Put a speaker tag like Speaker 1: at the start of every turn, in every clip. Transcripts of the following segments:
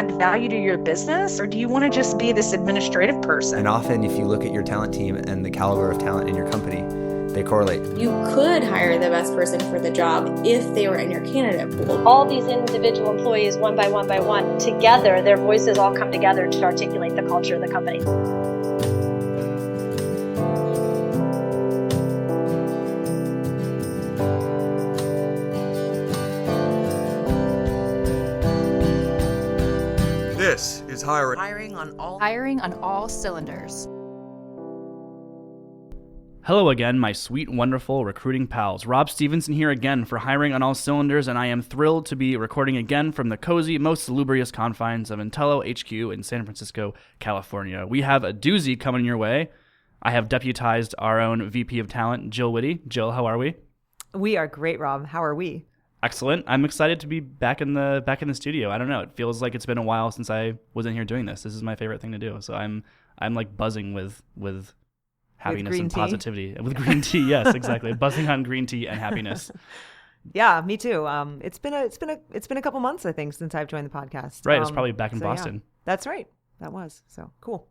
Speaker 1: add value to your business, or do you want to just be this administrative person?
Speaker 2: And often, if you look at your talent team and the caliber of talent in your company, they correlate.
Speaker 3: You could hire the best person for the job if they were in your candidate pool.
Speaker 4: All these individual employees, one by one, together, their voices all come together to articulate the culture of the company.
Speaker 5: This is hiring.
Speaker 6: Hiring on all cylinders.
Speaker 7: Hello again, my sweet, wonderful recruiting pals. Rob Stevenson here again for Hiring on All Cylinders, and I am thrilled to be recording again from the cozy, most salubrious confines of Intello HQ in San Francisco, California. We have a doozy coming your way. I have deputized our own VP of Talent, Jill Whitty. Jill, how are we?
Speaker 8: We are great, Rob. How are we?
Speaker 7: Excellent. I'm excited to be back in the studio. I don't know. It feels like it's been a while since I was in here doing this. This is my favorite thing to do. So I'm like buzzing with happiness and positivity. With green tea, yes, exactly. Buzzing on green tea and happiness.
Speaker 8: Yeah, me too. It's been a couple months, I think, since I've joined the podcast.
Speaker 7: Right, it's probably back in Boston.
Speaker 8: Yeah, that's right. That was so cool.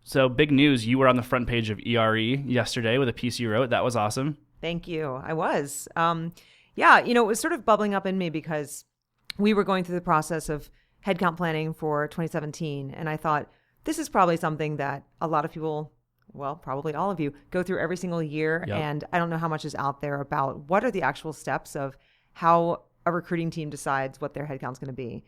Speaker 7: So big news! You were on the front page of ERE yesterday with a piece you wrote. That was awesome.
Speaker 8: Thank you. I was. Yeah, it was sort of bubbling up in me because we were going through the process of headcount planning for 2017, and I thought this is probably something that a lot of people, well, probably all of you, go through every single year.
Speaker 7: Yep.
Speaker 8: And I don't know how much is out there about what are the actual steps of how a recruiting team decides what their headcount's going to be.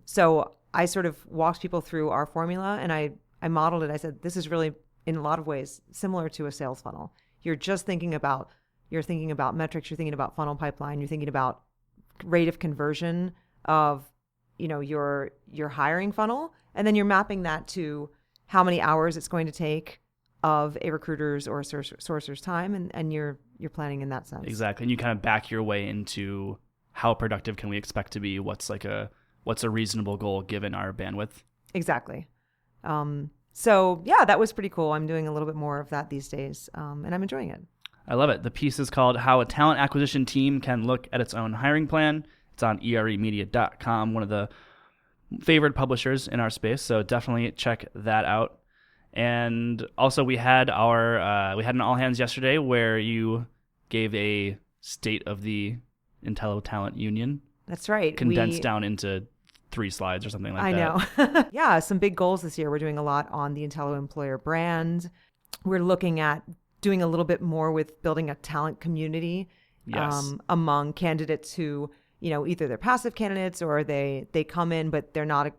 Speaker 8: So I sort of walked people through our formula, and I modeled it. I said, this is really, in a lot of ways, similar to a sales funnel. You're thinking about metrics, you're thinking about funnel pipeline, you're thinking about rate of conversion of, your hiring funnel, and then you're mapping that to how many hours it's going to take of a recruiter's or a sourcer's time, and you're planning in that sense. Exactly.
Speaker 7: And you kind of back your way into how productive can we expect to be, what's a reasonable goal given our bandwidth.
Speaker 8: Exactly. So yeah, that was pretty cool. I'm doing a little bit more of that these days, and I'm enjoying it.
Speaker 7: I love it. The piece is called How a Talent Acquisition Team Can Look at Its Own Hiring Plan. It's on eremedia.com, one of the favored publishers in our space, so definitely check that out. And also we had an all hands yesterday where you gave a state of the Intello Talent Union.
Speaker 8: That's right.
Speaker 7: Condensed down into 3 slides or something like that.
Speaker 8: I know. Yeah, some big goals this year. We're doing a lot on the Intello employer brand. We're looking at doing a little bit more with building a talent community.
Speaker 7: Yes.
Speaker 8: Among candidates who, either they're passive candidates or they come in, but they're not a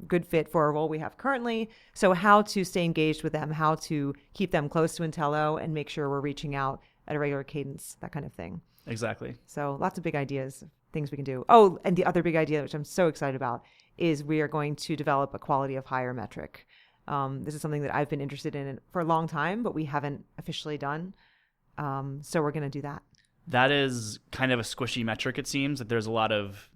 Speaker 8: good fit for a role we have currently. So how to stay engaged with them, how to keep them close to Intello and make sure we're reaching out at a regular cadence, that kind of thing.
Speaker 7: Exactly.
Speaker 8: So lots of big ideas, things we can do. Oh, and the other big idea, which I'm so excited about, is we are going to develop a quality of hire metric. This is something that I've been interested in for a long time, but we haven't officially done. So we're going to do that.
Speaker 7: That is kind of a squishy metric, it seems. That there's a lot of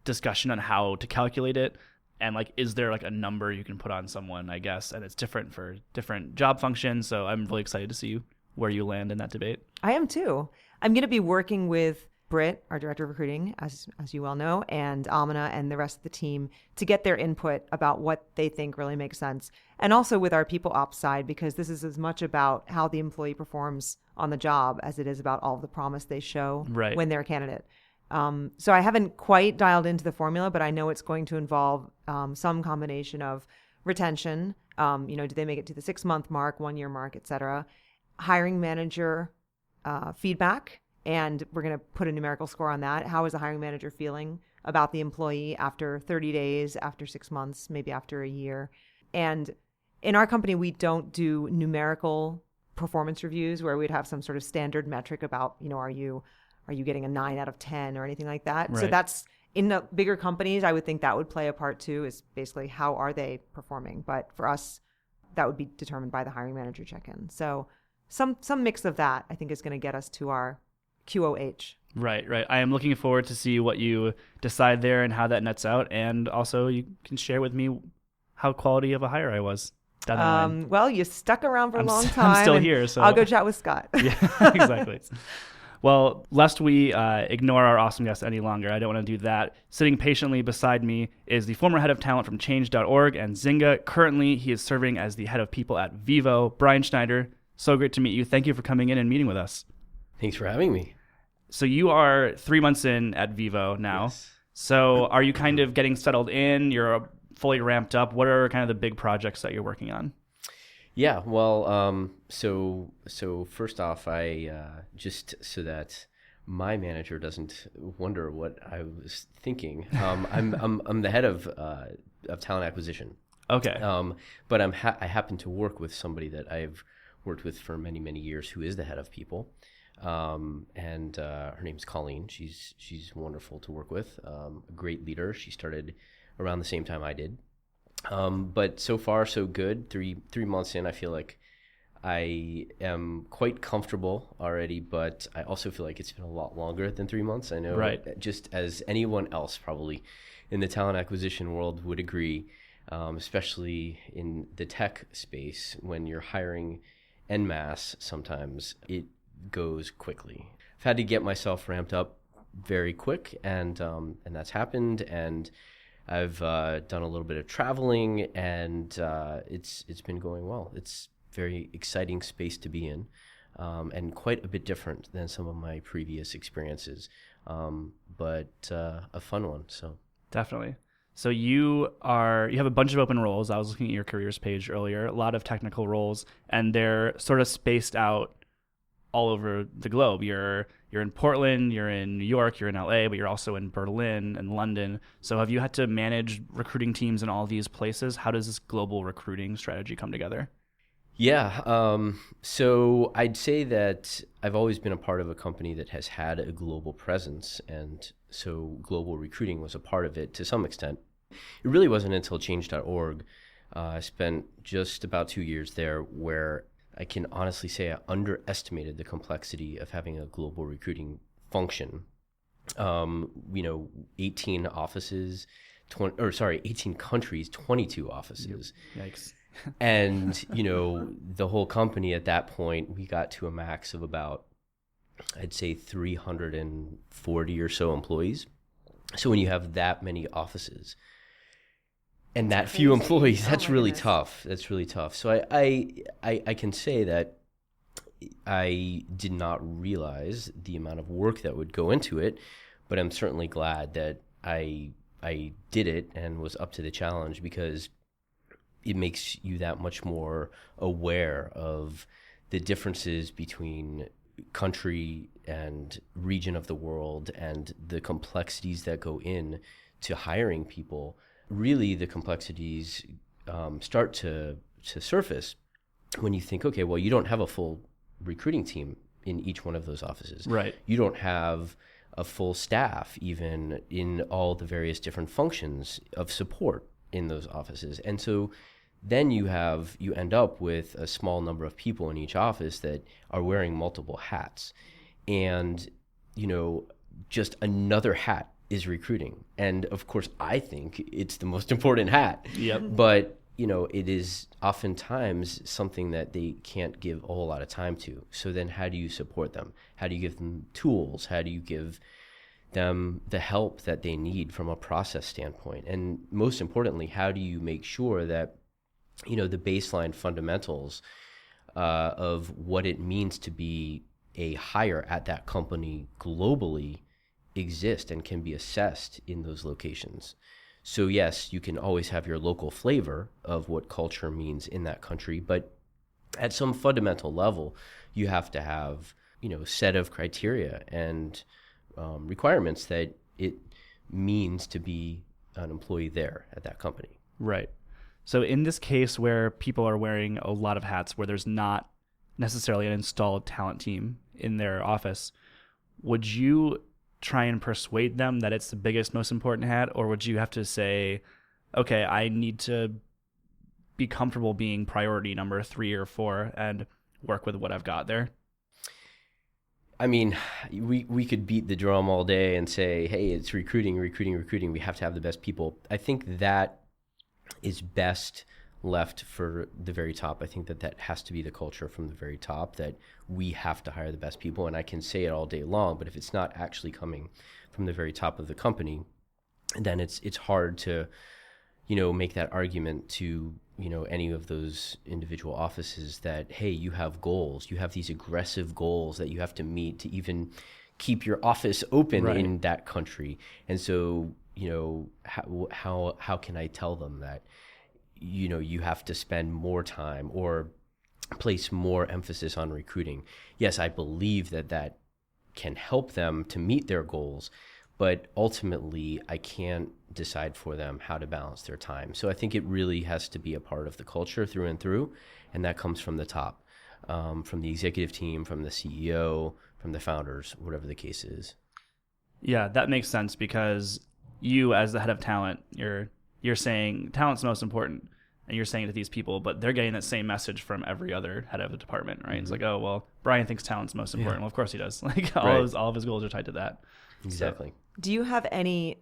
Speaker 7: discussion on how to calculate it. And is there a number you can put on someone, I guess. And it's different for different job functions. So I'm really excited to see where you land in that debate.
Speaker 8: I am too. I'm going to be working with Britt, our director of recruiting, as you well know, and Amina and the rest of the team to get their input about what they think really makes sense. And also with our people ops side, because this is as much about how the employee performs on the job as it is about all of the promise they show when they're a candidate. So I haven't quite dialed into the formula, but I know it's going to involve some combination of retention. Do they make it to the 6-month mark, 1-year mark, et cetera? Hiring manager feedback. And we're going to put a numerical score on that. How is the hiring manager feeling about the employee after 30 days, after 6 months, maybe after a year? And in our company, we don't do numerical performance reviews where we'd have some sort of standard metric about, are you getting a 9 out of 10 or anything like that?
Speaker 7: Right.
Speaker 8: So that's in the bigger companies. I would think that would play a part too, is basically how are they performing? But for us, that would be determined by the hiring manager check-in. So some mix of that, I think, is going to get us to our QOH.
Speaker 7: Right. I am looking forward to see what you decide there and how that nets out. And also you can share with me how quality of a hire I was.
Speaker 8: Well, you stuck around for a long time.
Speaker 7: I'm still here, so
Speaker 8: I'll go chat with Scott.
Speaker 7: Yeah, exactly. Well, lest we ignore our awesome guest any longer, I don't want to do that. Sitting patiently beside me is the former head of talent from change.org and Zynga. Currently, he is serving as the head of people at Vevo. Brian Schneider, so great to meet you. Thank you for coming in and meeting with us.
Speaker 5: Thanks for having me.
Speaker 7: So you are 3 months in at Vevo now.
Speaker 5: Yes.
Speaker 7: So are you kind of getting settled in? You're fully ramped up. What are kind of the big projects that you're working on?
Speaker 5: Yeah, well, so first off, I just so that my manager doesn't wonder what I was thinking. I'm the head of talent acquisition.
Speaker 7: Okay.
Speaker 5: But I happen to work with somebody that I've worked with for many years, who is the head of people, and her name's Colleen. She's wonderful to work with. A great leader. She started around the same time I did. But so far so good. Three months in, I feel like I am quite comfortable already, but I also feel like it's been a lot longer than 3 months. I know,
Speaker 7: right.
Speaker 5: Just as anyone else probably in the talent acquisition world would agree, especially in the tech space, when you're hiring en masse, sometimes it goes quickly. I've had to get myself ramped up very quick, and that's happened, and I've done a little bit of traveling, and it's been going well. It's very exciting space to be in, and quite a bit different than some of my previous experiences, but a fun one. So
Speaker 7: definitely. So you have a bunch of open roles. I was looking at your careers page earlier, a lot of technical roles, and they're sort of spaced out all over the globe. You're in Portland, you're in New York, you're in LA, but you're also in Berlin and London. So have you had to manage recruiting teams in all these places? How does this global recruiting strategy come together?
Speaker 5: Yeah, so I'd say that I've always been a part of a company that has had a global presence, and so global recruiting was a part of it to some extent. It really wasn't until change.org. I spent just about 2 years there, where I can honestly say I underestimated the complexity of having a global recruiting function. 18 offices, 18 countries, 22 offices.
Speaker 7: Yikes.
Speaker 5: And, the whole company at that point, we got to a max of about, I'd say 340 or so employees. So when you have that many offices and that few employees, that's really tough. That's really tough. So I can say that I did not realize the amount of work that would go into it, but I'm certainly glad that I did it and was up to the challenge, because it makes you that much more aware of the differences between country and region of the world and the complexities that go in to hiring people. Really, the complexities start to surface when you think, okay, well, you don't have a full recruiting team in each one of those offices.
Speaker 7: Right.
Speaker 5: You don't have a full staff even in all the various different functions of support in those offices. And so then you end up with a small number of people in each office that are wearing multiple hats. And, just another hat is recruiting. And of course, I think it's the most important hat.
Speaker 7: Yep.
Speaker 5: But, it is oftentimes something that they can't give a whole lot of time to. So then how do you support them? How do you give them tools? How do you give them the help that they need from a process standpoint? And most importantly, how do you make sure that the baseline fundamentals of what it means to be a hire at that company globally exist and can be assessed in those locations? So yes, you can always have your local flavor of what culture means in that country, but at some fundamental level, you have to have, a set of criteria and requirements that it means to be an employee there at that company.
Speaker 7: Right. So in this case where people are wearing a lot of hats, where there's not necessarily an installed talent team in their office, would you try and persuade them that it's the biggest, most important hat? Or would you have to say, okay, I need to be comfortable being priority number 3 or 4 and work with what I've got there?
Speaker 5: I mean, we could beat the drum all day and say, hey, it's recruiting. We have to have the best people. I think that is best left for the very top. I think that has to be the culture from the very top, that we have to hire the best people. And I can say it all day long, but if it's not actually coming from the very top of the company, then it's hard to, make that argument to, any of those individual offices that, hey, you have goals, you have these aggressive goals that you have to meet to even keep your office open in that country. And so, how can I tell them that, you have to spend more time or place more emphasis on recruiting? Yes, I believe that can help them to meet their goals, but ultimately I can't decide for them how to balance their time. So I think it really has to be a part of the culture through and through, and that comes from the top, from the executive team, from the CEO, from the founders, whatever the case is.
Speaker 7: Yeah, that makes sense, because you, as the head of talent, you're saying talent's most important, and you're saying it to these people, but they're getting that same message from every other head of a department, right? Mm-hmm. It's like, oh, well, Brian thinks talent's most important. Well, of course he does. Like all of his goals are tied to that.
Speaker 5: Exactly.
Speaker 7: So,
Speaker 8: do you have any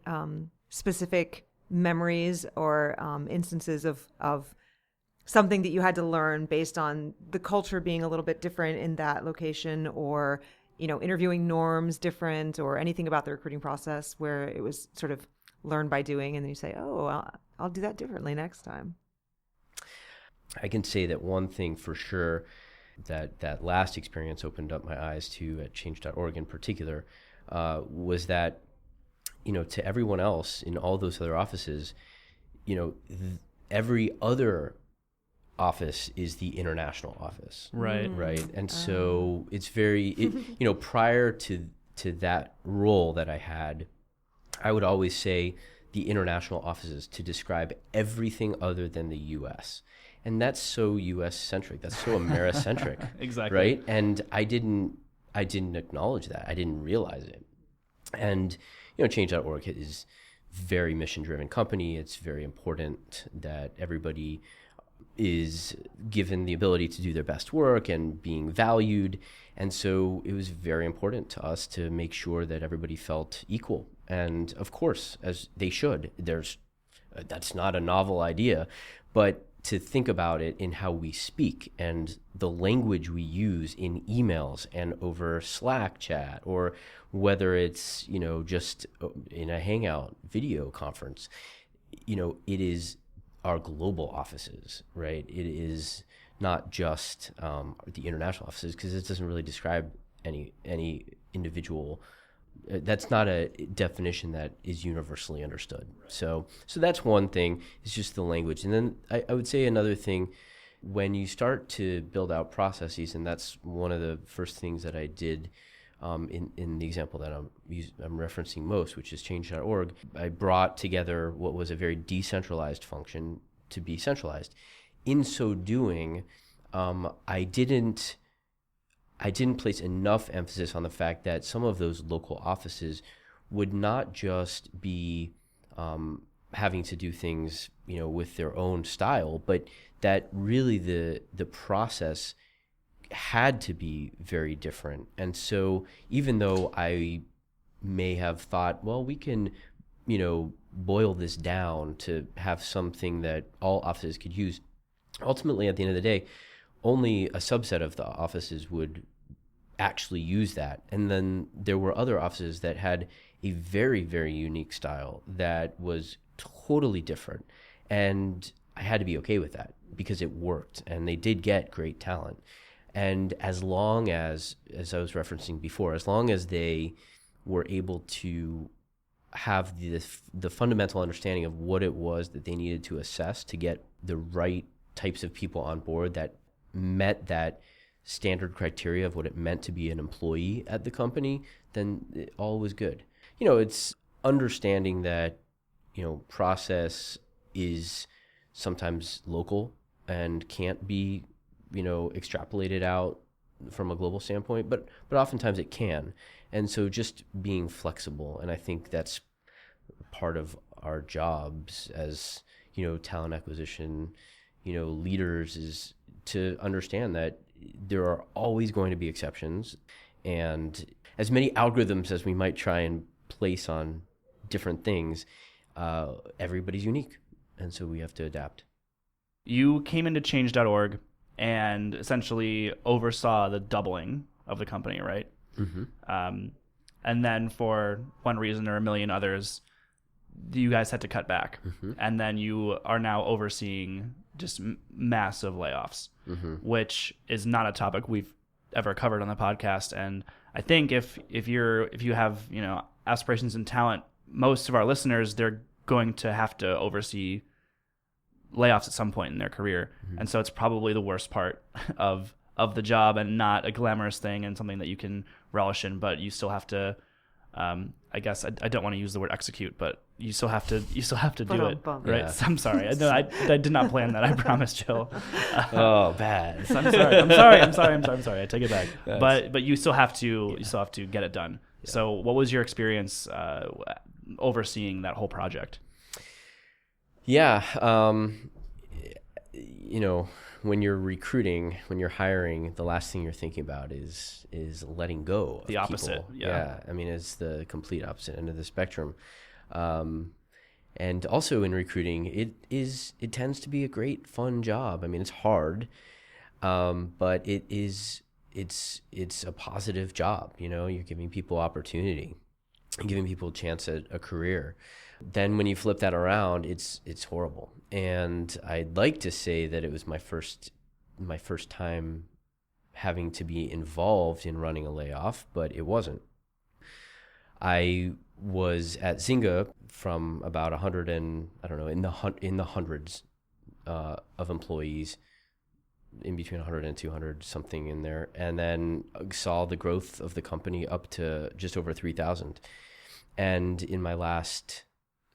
Speaker 8: specific memories or instances of something that you had to learn based on the culture being a little bit different in that location, or interviewing norms different, or anything about the recruiting process where it was sort of learn by doing, and then you say, oh, I'll do that differently next time?
Speaker 5: I can say that one thing for sure, that last experience opened up my eyes to at change.org in particular, was that, to everyone else in all those other offices, every other office is the international office.
Speaker 7: Right.
Speaker 5: Right. And so it's very, prior to that role that I had, I would always say the international offices to describe everything other than the U.S. And that's so U.S. centric. That's so Americentric.
Speaker 7: Exactly.
Speaker 5: Right. And I didn't acknowledge that. I didn't realize it. And, change.org is very mission-driven company. It's very important that everybody is given the ability to do their best work and being valued. And so it was very important to us to make sure that everybody felt equal. And of course, as they should, that's not a novel idea, but to think about it in how we speak and the language we use in emails and over Slack chat, or whether it's, just in a Hangout video conference, it is our global offices, right? It is not just the international offices, because it doesn't really describe any individual. That's not a definition that is universally understood. So that's one thing, is just the language. And then I would say another thing, when you start to build out processes, and that's one of the first things that I did in the example that I'm referencing most, which is change.org, I brought together what was a very decentralized function to be centralized. In so doing, I didn't place enough emphasis on the fact that some of those local offices would not just be having to do things, with their own style, but that really the process had to be very different. And so even though I may have thought, well, we can, boil this down to have something that all offices could use, ultimately at the end of the day, only a subset of the offices would actually use that. And then there were other offices that had a very, very unique style that was totally different. And I had to be okay with that, because it worked and they did get great talent. And as long as I was referencing before, as long as they were able to have the fundamental understanding of what it was that they needed to assess to get the right types of people on board that met that standard criteria of what it meant to be an employee at the company, then all was good. It's understanding that, process is sometimes local and can't be, extrapolated out from a global standpoint, but oftentimes it can. And so just being flexible, and I think that's part of our jobs as, talent acquisition, leaders, is to understand that there are always going to be exceptions, and as many algorithms as we might try and place on different things, everybody's unique, and so we have to adapt.
Speaker 7: you came into change.org and essentially oversaw the doubling of the company, right? And then for one reason or a million others, you guys had to cut back. And then you are now overseeing just massive layoffs, which is not a topic we've ever covered on the podcast. And I think if you have, you know, aspirations and talent, most of our listeners, they're going to have to oversee layoffs at some point in their career. And so it's probably the worst part of the job, and not a glamorous thing and something that you can relish in, but you still have to, I guess I don't want to use the word execute, but you still have to do it, right?
Speaker 5: Yeah.
Speaker 7: I'm sorry. I did not plan that. I promise, Jill.
Speaker 5: Oh, bad.
Speaker 7: I'm sorry. I take it back. But you still have to get it done. Yeah. So what was your experience overseeing that whole project?
Speaker 5: Yeah. You know, when you're recruiting, when you're hiring, the last thing you're thinking about is letting go of
Speaker 7: the opposite.
Speaker 5: people.
Speaker 7: Yeah.
Speaker 5: I mean, it's the complete opposite end of the spectrum. And also in recruiting, it tends to be a great, fun job. I mean, it's hard, but it's a positive job. You know, you're giving people opportunity, giving people a chance at a career. Then when you flip that around, it's horrible. And I'd like to say that it was my first time having to be involved in running a layoff, but it wasn't. I was at Zynga from about 100 and I don't know, in the hundreds of employees, in between 100 and 200, something in there, and then saw the growth of the company up to just over 3,000. And in my last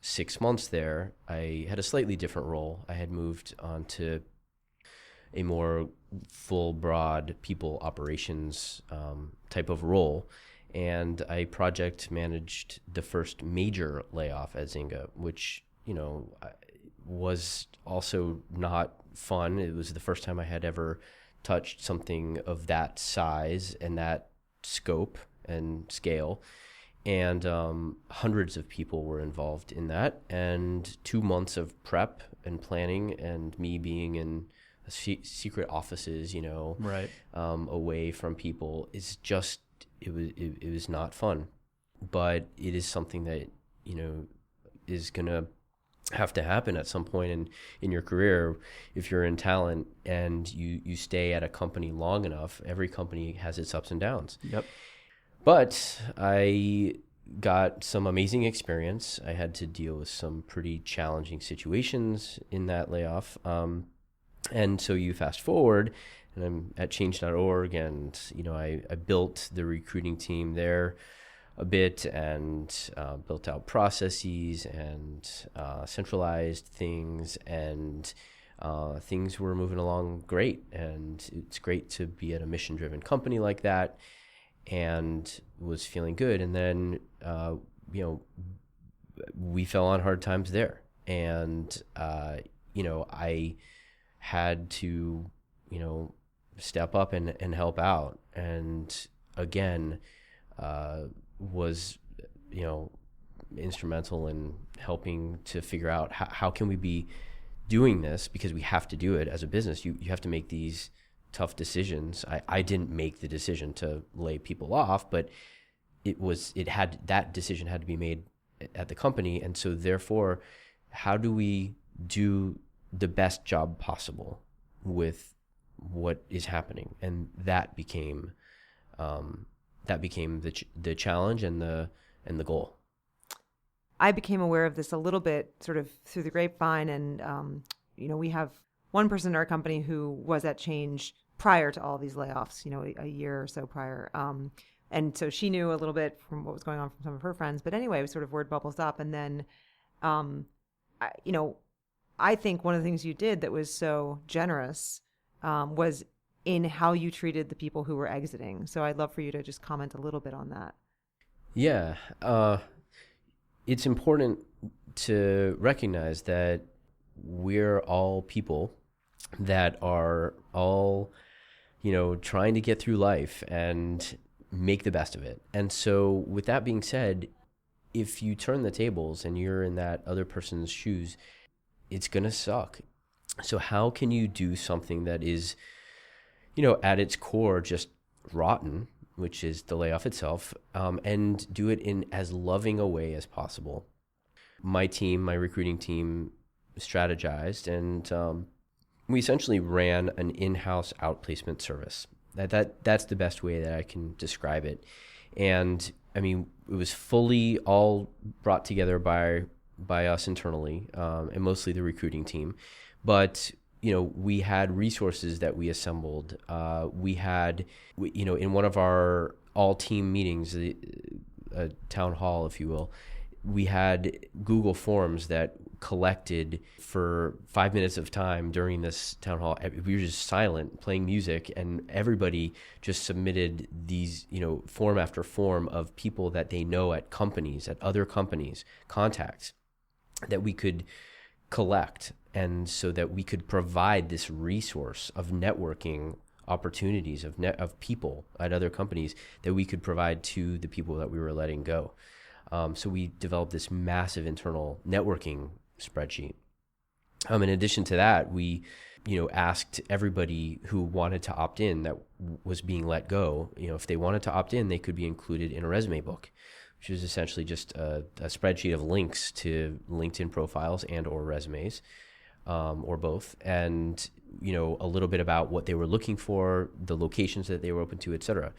Speaker 5: 6 months there, I had a slightly different role. I had moved on to a more full, broad people operations type of role. And I project managed the first major layoff at Zynga, which, you know, was also not fun. It was the first time I had ever touched something of that size and that scope and scale. And hundreds of people were involved in that. And 2 months of prep and planning, and me being in secret offices, you know,
Speaker 7: right,
Speaker 5: away from people, is just, it was not fun. But it is something that, you know, is going to have to happen at some point in your career. If you're in talent and you stay at a company long enough, every company has its ups and downs.
Speaker 7: Yep. But
Speaker 5: I got some amazing experience. I had to deal with some pretty challenging situations in that layoff. And so you fast forward, and I'm at change.org, and, you know, I built the recruiting team there a bit, and built out processes and centralized things, and things were moving along great. And it's great to be at a mission-driven company like that, and was feeling good. And then, you know, we fell on hard times there. And, you know, I had to, you know, step up and help out. And again, was, you know, instrumental in helping to figure out how can we be doing this, because we have to do it as a business. You have to make these tough decisions. I didn't make the decision to lay people off, but that decision had to be made at the company. And so therefore, how do we do the best job possible with what is happening? And that became the challenge and the goal.
Speaker 8: I became aware of this a little bit sort of through the grapevine, and you know, we have one person in our company who was at Change prior to all these layoffs, you know, a year or so prior. And so she knew a little bit from what was going on from some of her friends. But anyway, sort of word bubbles up. And then, you know, I think one of the things you did that was so generous was in how you treated the people who were exiting. So I'd love for you to just comment a little bit on that.
Speaker 5: Yeah. It's important to recognize that we're all people that are all, you know, trying to get through life and make the best of it. And so with that being said, if you turn the tables and you're in that other person's shoes, it's going to suck. So how can you do something that is, at its core just rotten, which is the layoff itself, and do it in as loving a way as possible? My recruiting team, strategized, and we essentially ran an in-house outplacement service. That's the best way that I can describe it. And I mean, it was fully all brought together by us internally, and mostly the recruiting team. But we had resources that we assembled. We had, in one of our all-team meetings, a town hall, if you will, we had Google Forms that collected for 5 minutes of time during this town hall. We were just silent, playing music, and everybody just submitted these, form after form of people that they know at companies, at other companies, contacts that we could collect, and so that we could provide this resource of networking opportunities of people at other companies that we could provide to the people that we were letting go. So we developed this massive internal networking spreadsheet. In addition to that, we, asked everybody who wanted to opt in that was being let go, if they wanted to opt in, they could be included in a resume book, which is essentially just a spreadsheet of links to LinkedIn profiles and or resumes, or both, and a little bit about what they were looking for, the locations that they were open to, et cetera.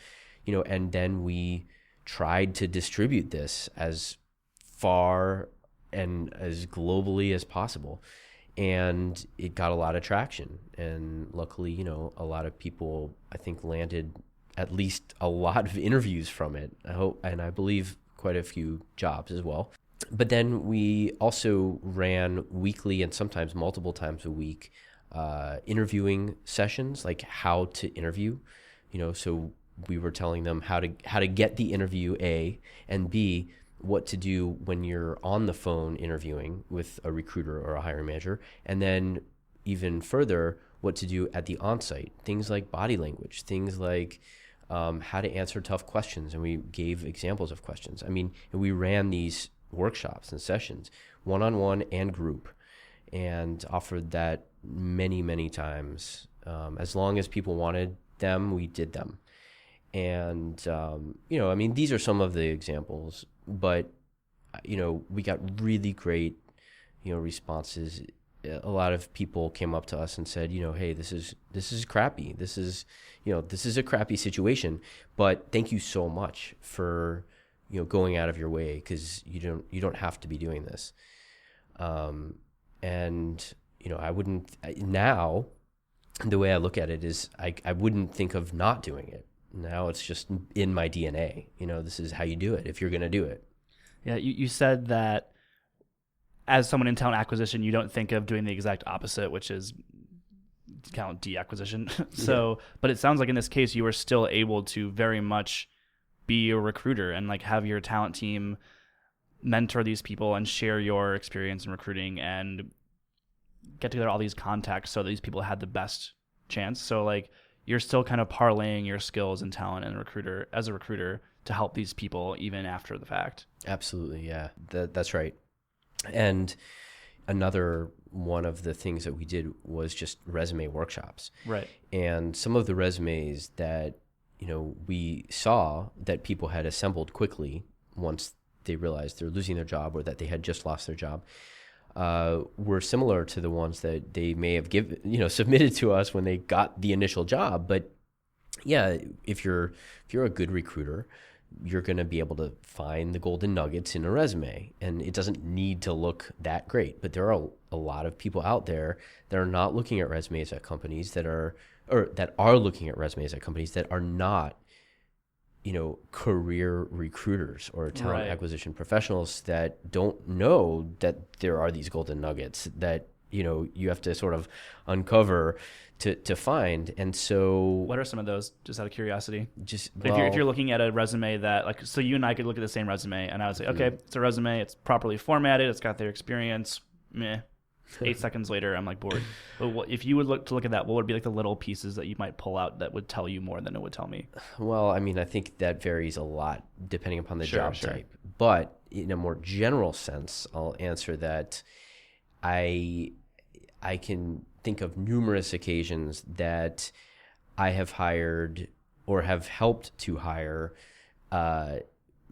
Speaker 5: And then we tried to distribute this as far and as globally as possible. And it got a lot of traction. And luckily, a lot of people, I think, landed at least a lot of interviews from it. I hope, and I believe quite a few jobs as well. But then we also ran weekly and sometimes multiple times a week interviewing sessions, like how to interview, so we were telling them how to get the interview, A, and B, what to do when you're on the phone interviewing with a recruiter or a hiring manager, and then even further, what to do at the on-site, things like body language, things like how to answer tough questions, and we gave examples of questions. I mean, and we ran these workshops and sessions, one-on-one and group, and offered that many, many times. As long as people wanted them, we did them. And, these are some of the examples, but, we got really great, responses. A lot of people came up to us and said, hey, this is crappy. This is a crappy situation, but thank you so much for, going out of your way, because you don't have to be doing this. I wouldn't, now the way I look at it is I wouldn't think of not doing it. Now it's just in my DNA. This is how you do it if you're going to do it.
Speaker 7: Yeah, you said that as someone in talent acquisition, you don't think of doing the exact opposite, which is talent de-acquisition. So, yeah. But it sounds like in this case, you were still able to very much be a recruiter and like have your talent team mentor these people and share your experience in recruiting and get together all these contacts so that these people had the best chance. So like, you're still kind of parlaying your skills and talent as a recruiter to help these people even after the fact.
Speaker 5: Absolutely, yeah, that's right. And another one of the things that we did was just resume workshops.
Speaker 7: Right.
Speaker 5: And some of the resumes that, we saw that people had assembled quickly once they realized they're losing their job or that they had just lost their job, were similar to the ones that they may have submitted to us when they got the initial job. But yeah, if you're a good recruiter, you're going to be able to find the golden nuggets in a resume, and it doesn't need to look that great. But there are a lot of people out there that are not looking at resumes at companies that are looking at resumes at companies that are not, career recruiters or talent acquisition professionals that don't know that there are these golden nuggets that, you have to sort of uncover to find. And so
Speaker 7: what are some of those, just out of curiosity? If you're looking at a resume that so you and I could look at the same resume and I would say, okay, it's a resume, it's properly formatted, it's got their experience, meh. 8 seconds later, I'm like bored. But if you would look at that, what would be like the little pieces that you might pull out that would tell you more than it would tell me?
Speaker 5: Well, I mean, I think that varies a lot depending upon the job type. But in a more general sense, I'll answer that I can think of numerous occasions that I have hired or have helped to hire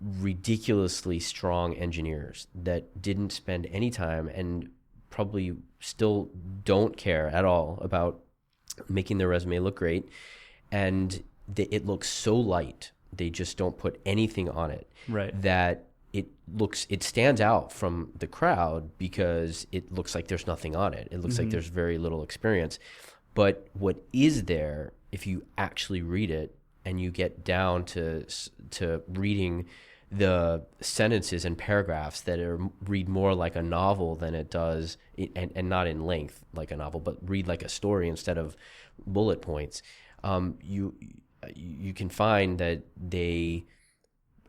Speaker 5: ridiculously strong engineers that didn't spend any time and probably still don't care at all about making their resume look great. And it looks so light. They just don't put anything on it.
Speaker 7: Right.
Speaker 5: That it stands out from the crowd because it looks like there's nothing on it. It looks like there's very little experience. But what is there, if you actually read it and you get down to reading the sentences and paragraphs that read more like a novel than it does, and not in length like a novel, but read like a story instead of bullet points, you can find that they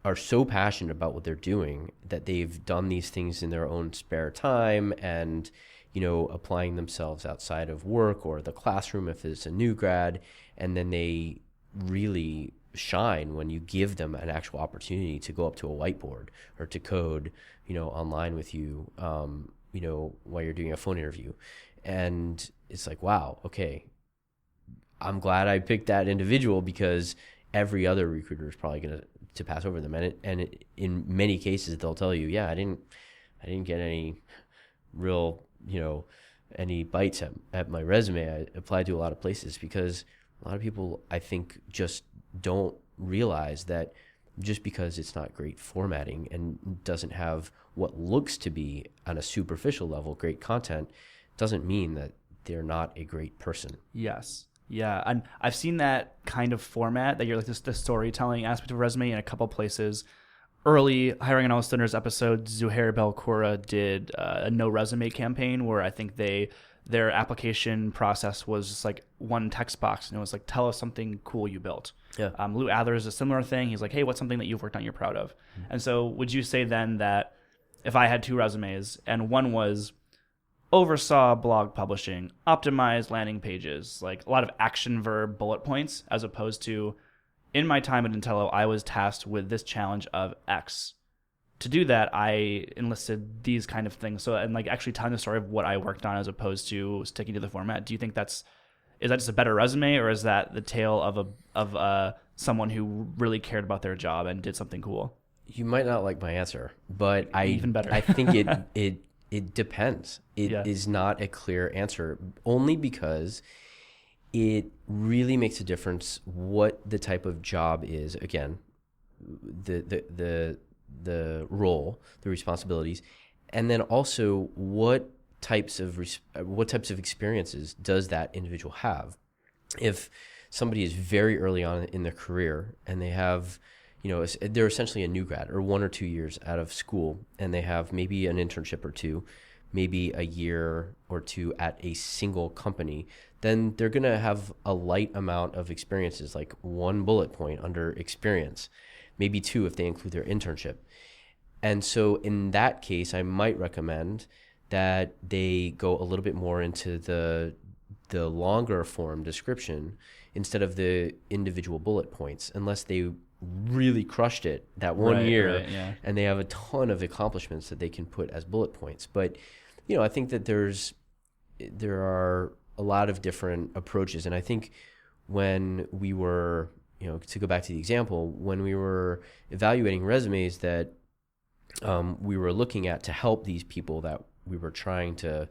Speaker 5: are so passionate about what they're doing that they've done these things in their own spare time and, applying themselves outside of work or the classroom if it's a new grad. And then they really shine when you give them an actual opportunity to go up to a whiteboard or to code, online with you, while you're doing a phone interview. And it's like, wow, okay, I'm glad I picked that individual because every other recruiter is probably going to pass over them. And in many cases, they'll tell you, yeah, I didn't get any real, any bites at my resume. I applied to a lot of places because a lot of people, I think, just don't realize that just because it's not great formatting and doesn't have what looks to be on a superficial level great content doesn't mean that they're not a great person.
Speaker 7: Yes. Yeah, and I've seen that kind of format that you're like the storytelling aspect of a resume in a couple places. Early Hiring on All Cylinders episode, Zuhair Belkora did a no resume campaign where I think their application process was just like one text box, and it was like, tell us something cool you built.
Speaker 5: Yeah.
Speaker 7: Lou Adler is a similar thing. He's like, hey, what's something that you've worked on you're proud of? Mm-hmm. And so would you say then that if I had two resumes and one was oversaw blog publishing, optimized landing pages, like a lot of action verb bullet points, as opposed to in my time at Intello, I was tasked with this challenge of X. To do that, I enlisted these kind of things. So, and like actually telling the story of what I worked on as opposed to sticking to the format. Do you think is that just a better resume, or is that the tale of someone who really cared about their job and did something cool?
Speaker 5: You might not like my answer, but
Speaker 7: even better.
Speaker 5: I think it depends. It is not a clear answer, only because it really makes a difference what the type of job is. Again, the role, the responsibilities, and then also what types of experiences does that individual have. If somebody is very early on in their career and they have, they're essentially a new grad or 1 or 2 years out of school, and they have maybe an internship or two, maybe a year or two at a single company, then they're going to have a light amount of experiences, like 1 bullet point under experience, maybe 2 if they include their internship. And so in that case, I might recommend that they go a little bit more into the longer form description instead of the individual bullet points, unless they really crushed it that 1 year, and they have a ton of accomplishments that they can put as bullet points. But I think that there are a lot of different approaches, and I think when we were, to go back to the example, when we were evaluating resumes that we were looking at to help these people that we were trying to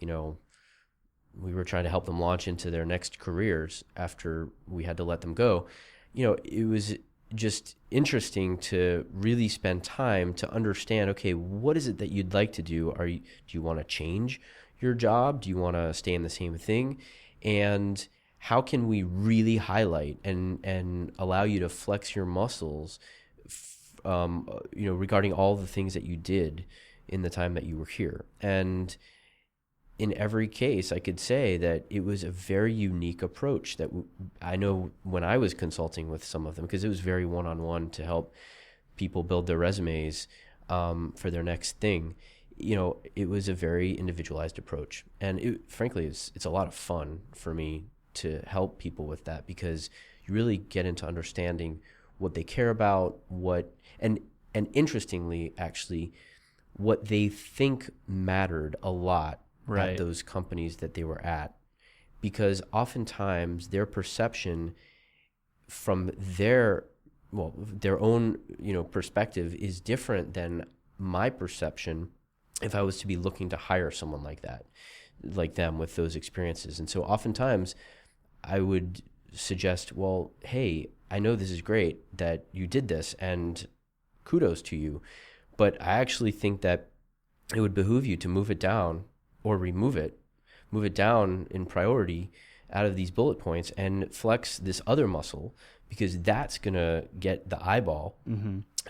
Speaker 5: help them launch into their next careers after we had to let them go, it was just interesting to really spend time to understand, okay, what is it that you'd like to do? Do you want to change your job? Do you want to stay in the same thing? And how can we really highlight and allow you to flex your muscles, regarding all the things that you did in the time that you were here? And in every case, I could say that it was a very unique approach that I know when I was consulting with some of them, because it was very one-on-one to help people build their resumes for their next thing. It was a very individualized approach. And frankly, it's a lot of fun for me to help people with that, because you really get into understanding what they care about, and interestingly, actually, what they think mattered a lot at those companies that they were at. because oftentimes their perception from their own, perspective is different than my perception if I was to be looking to hire someone like that, like them with those experiences. And so oftentimes I would suggest, well, hey, I know this is great that you did this and kudos to you, but I actually think that it would behoove you to move it down or move it down in priority out of these bullet points and flex this other muscle, because that's going to get the eyeball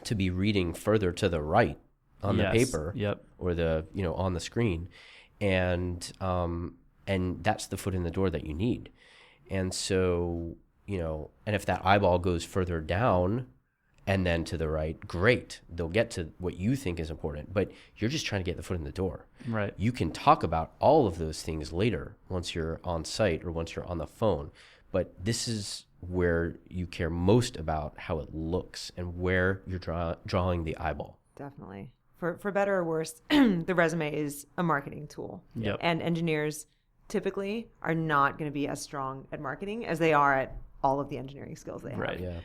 Speaker 5: to be reading further to the right on the paper or the, on the screen. And that's the foot in the door that you need. And so, and if that eyeball goes further down and then to the right, great. They'll get to what you think is important, but you're just trying to get the foot in the door.
Speaker 7: Right.
Speaker 5: You can talk about all of those things later once you're on site or once you're on the phone, but this is where you care most about how it looks and where you're drawing the eyeball.
Speaker 8: Definitely. For better or worse, the resume is a marketing tool.
Speaker 7: Yep.
Speaker 8: And engineers typically are not going to be as strong at marketing as they are at all of the engineering skills they have.
Speaker 7: Right.
Speaker 5: Yeah.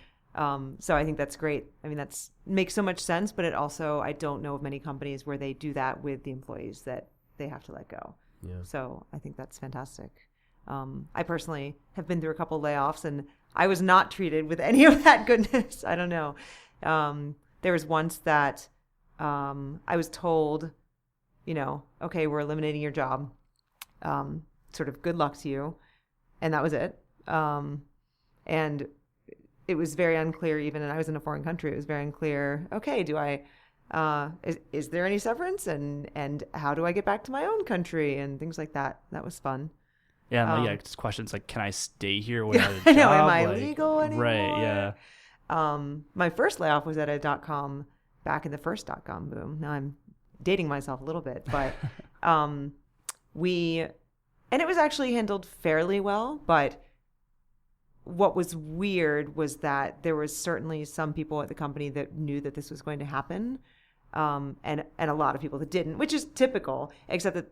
Speaker 8: So I think that's great. I mean, that's makes so much sense, but it also, I don't know of many companies where they do that with the employees that they have to let go.
Speaker 5: Yeah.
Speaker 8: So I think that's fantastic. I personally have been through a couple layoffs, and I was not treated with any of that goodness. I don't know. There was once that I was told, okay, we're eliminating your job. Sort of good luck to you. And that was it. And it was very unclear, even, and I was in a foreign country, it was very unclear, okay, do I, is there any severance, and how do I get back to my own country, and things like that. That was fun.
Speaker 7: Yeah, and just questions like, can I stay here without a job?
Speaker 8: I know, am I legal anymore?
Speaker 7: Right, yeah.
Speaker 8: My first layoff was at a .com, back in the first .com boom. Now I'm dating myself a little bit, but and it was actually handled fairly well, but what was weird was that there was certainly some people at the company that knew that this was going to happen, and a lot of people that didn't, which is typical, except that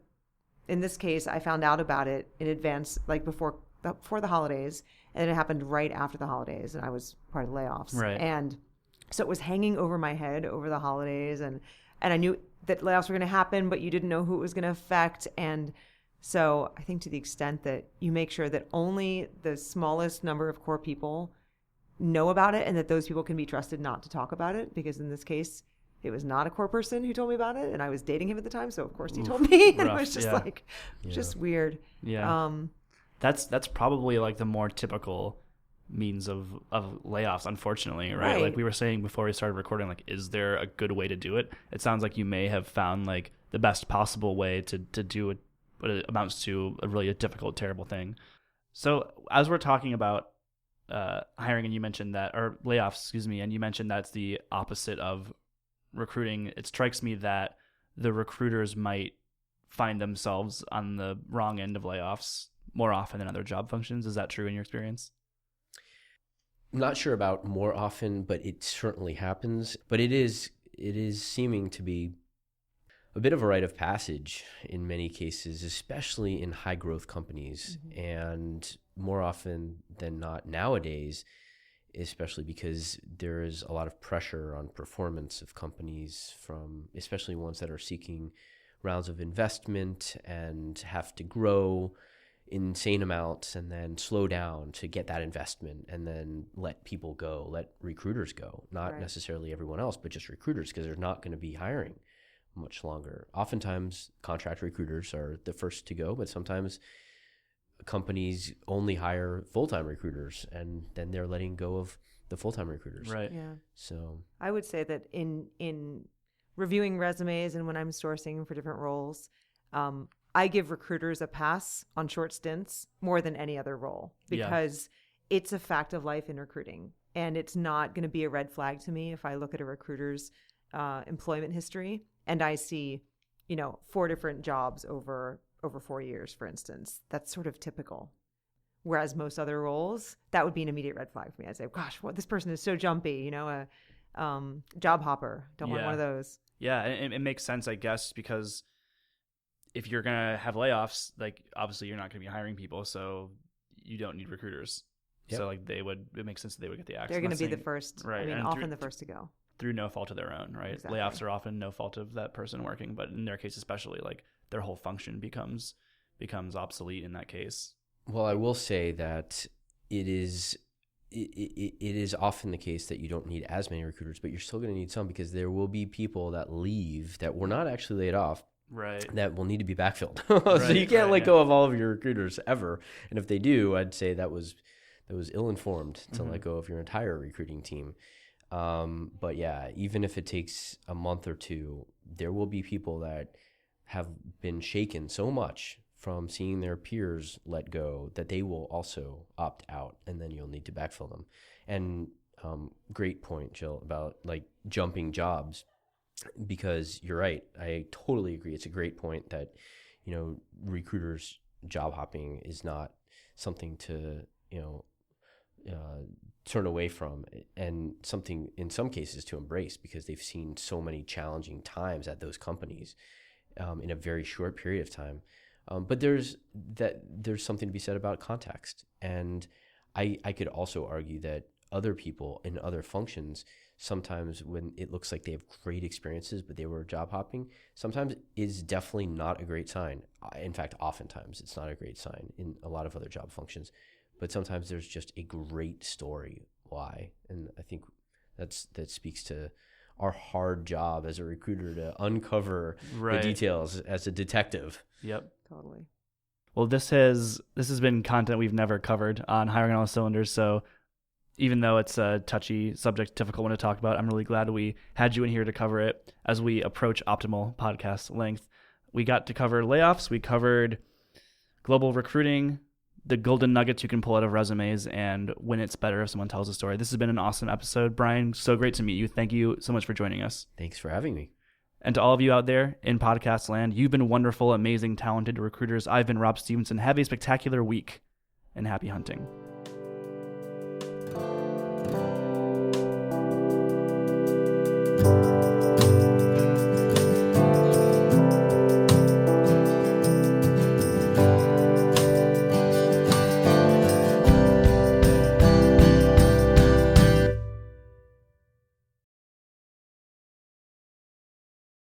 Speaker 8: in this case, I found out about it in advance, like before the holidays, and it happened right after the holidays, and I was part of the layoffs.
Speaker 7: Right.
Speaker 8: And so it was hanging over my head over the holidays, and I knew that layoffs were going to happen, but you didn't know who it was going to affect. And so I think to the extent that you make sure that only the smallest number of core people know about it, and that those people can be trusted not to talk about it, because in this case, it was not a core person who told me about it, and I was dating him at the time, so of course he told me, and
Speaker 7: rough,
Speaker 8: it was just just weird.
Speaker 7: Yeah. That's probably like the more typical means of layoffs, unfortunately, right? Like we were saying before we started recording, like, is there a good way to do it? It sounds like you may have found like the best possible way to do it, but it amounts to a difficult, terrible thing. So as we're talking about hiring, and you mentioned that, or layoffs, excuse me, and you mentioned that's the opposite of recruiting, it strikes me that the recruiters might find themselves on the wrong end of layoffs more often than other job functions. Is that true in your experience?
Speaker 5: I'm not sure about more often, but it certainly happens. But it is seeming to be a bit of a rite of passage in many cases, especially in high growth companies. Mm-hmm. And more often than not nowadays, especially because there is a lot of pressure on performance of companies, from especially ones that are seeking rounds of investment and have to grow insane amounts and then slow down to get that investment, and then let people go, let recruiters go, not necessarily everyone else, but just recruiters, because they're not going to be hiring much longer. Oftentimes contract recruiters are the first to go, but sometimes companies only hire full-time recruiters, and then they're letting go of the full-time recruiters.
Speaker 7: Right.
Speaker 8: Yeah.
Speaker 5: So
Speaker 8: I would say that in reviewing resumes and when I'm sourcing for different roles, I give recruiters a pass on short stints more than any other role, because it's a fact of life in recruiting, and it's not going to be a red flag to me if I look at a recruiter's employment history and I see, 4 different jobs over 4 years, for instance. That's sort of typical. Whereas most other roles, that would be an immediate red flag for me. I'd say, gosh, this person is so jumpy, a job hopper. Don't want one of those.
Speaker 7: Yeah, it makes sense, I guess, because if you're going to have layoffs, like obviously you're not going to be hiring people, so you don't need recruiters.
Speaker 2: Yep.
Speaker 7: So like it makes sense that they would get the axe.
Speaker 8: They're going to be the first,
Speaker 7: right?
Speaker 8: I mean,
Speaker 7: and
Speaker 8: often the first to go.
Speaker 7: Through no fault of their own, right?
Speaker 8: Exactly.
Speaker 7: Layoffs are often no fault of that person working, but in their case especially, like their whole function becomes obsolete in that case.
Speaker 5: Well, I will say that it is often the case that you don't need as many recruiters, but you're still going to need some, because there will be people that leave that were not actually laid off,
Speaker 7: right?
Speaker 5: That will need to be backfilled. So you can't let go of all of your recruiters ever. And if they do, I'd say that was ill-informed to let go of your entire recruiting team. But yeah, even if it takes a month or two, there will be people that have been shaken so much from seeing their peers let go that they will also opt out, and then you'll need to backfill them. And great point, Jill, about like jumping jobs, because you're right. I totally agree. It's a great point that, recruiters job hopping is not something to, turn away from, and something in some cases to embrace, because they've seen so many challenging times at those companies in a very short period of time. But there's something to be said about context. And I could also argue that other people in other functions, sometimes when it looks like they have great experiences, but they were job hopping, sometimes is definitely not a great sign. In fact, oftentimes it's not a great sign in a lot of other job functions. But sometimes there's just a great story why. And I think that speaks to our hard job as a recruiter to uncover the details as a detective.
Speaker 7: Yep.
Speaker 8: Totally.
Speaker 7: Well, this has been content we've never covered on Hiring on All Cylinders. So even though it's a touchy subject, difficult one to talk about, I'm really glad we had you in here to cover it as we approach optimal podcast length. We got to cover layoffs. We covered global recruiting, the golden nuggets you can pull out of resumes, and when it's better if someone tells a story. This has been an awesome episode. Brian, so great to meet you. Thank you so much for joining us.
Speaker 5: Thanks for having me.
Speaker 7: And to all of you out there in podcast land, you've been wonderful, amazing, talented recruiters. I've been Rob Stevenson. Have a spectacular week, and happy hunting.